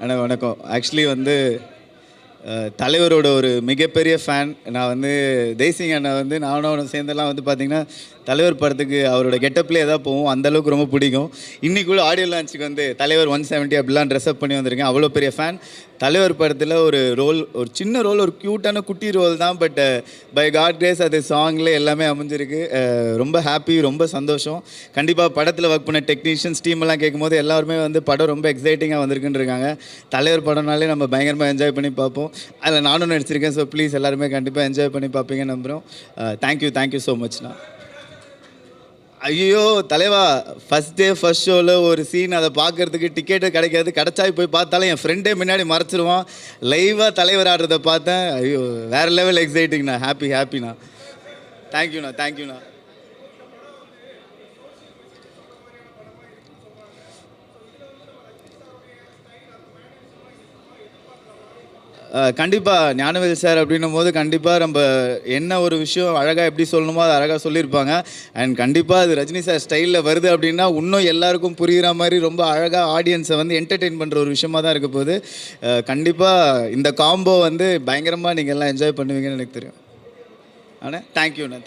அண்ணா வணக்கம். ஆக்சுவலி வந்து தலைவரோட ஒரு மிகப்பெரிய ஃபேன். நான் வந்து தேசிங் அண்ணா வந்து நானும் அவனும் சேர்ந்தெல்லாம் வந்து பார்த்திங்கன்னா தலைவர் படத்துக்கு அவரோட கெட்டப்லேயே தான் போவோம். அந்தளவுக்கு ரொம்ப பிடிக்கும். இன்றைக்கி கூட ஆடியோ லான்ச்சுக்கு வந்து தலைவர் 170 அப்படிலாம் ட்ரெஸ்அப் பண்ணி வந்திருக்கேன். அவ்வளோ பெரிய ஃபேன். தலைவர் படத்தில் ஒரு சின்ன ரோல், ஒரு க்யூட்டான குட்டி ரோல் தான். பட் பை காட் கிரேஸ் அது சாங்கில் எல்லாமே அமைஞ்சிருக்கு. ரொம்ப ஹாப்பி, ரொம்ப சந்தோஷம். கண்டிப்பாக படத்தில் ஒர்க் பண்ண டெக்னீஷியன்ஸ் டீம் எல்லாம் கேட்கும்போது எல்லாருமே வந்து படம் ரொம்ப எக்ஸைட்டிங்காக வந்திருக்குன்னு இருக்காங்க. தலைவர் படம்னாலே நம்ம பயங்கரமாக என்ஜாய் பண்ணி பார்ப்போம். அதில் நானும் நடிச்சிருக்கேன். ஸோ ப்ளீஸ் எல்லாருமே கண்டிப்பாக என்ஜாய் பண்ணி பார்ப்பீங்கன்னு நம்புகிறோம். தேங்க்யூ ஸோ மச்ண்ணா. ஐயோ தலைவா, ஃபஸ்ட் டே ஃபஸ்ட் ஷோவில் ஒரு சீன், அதை பார்க்குறதுக்கு டிக்கெட்டு கிடைக்காது. கிடச்சா போய் பார்த்தாலும் என் ஃப்ரெண்டே முன்னாடி மறைச்சிருவான். லைவாக தலைவர் ஆடுறதை பார்த்தேன். ஐயோ வேறு லெவல் எக்ஸைட்டிங்ண்ணா. ஹாப்பிண்ணா. தேங்க்யூண்ணா. கண்டிப்பாக ஞானவேல் சார் அப்படின்னும் போது கண்டிப்பாக நம்ம என்ன ஒரு விஷயம் அழகாக எப்படி சொல்லணுமோ அதை அழகாக சொல்லியிருப்பாங்க. அண்ட் கண்டிப்பாக அது ரஜினி சார் ஸ்டைலில் வருது அப்படின்னா இன்னும் எல்லாருக்கும் புரிகிற மாதிரி ரொம்ப அழகாக ஆடியன்ஸை வந்து என்டர்டெயின் பண்ணுற ஒரு விஷயமாக தான் இருக்க போகுது. கண்டிப்பாக இந்த காம்போ வந்து பயங்கரமாக நீங்கள் எல்லாம் என்ஜாய் பண்ணுவீங்கன்னு எனக்கு தெரியும். ஆனால் தேங்க்யூண்ணா.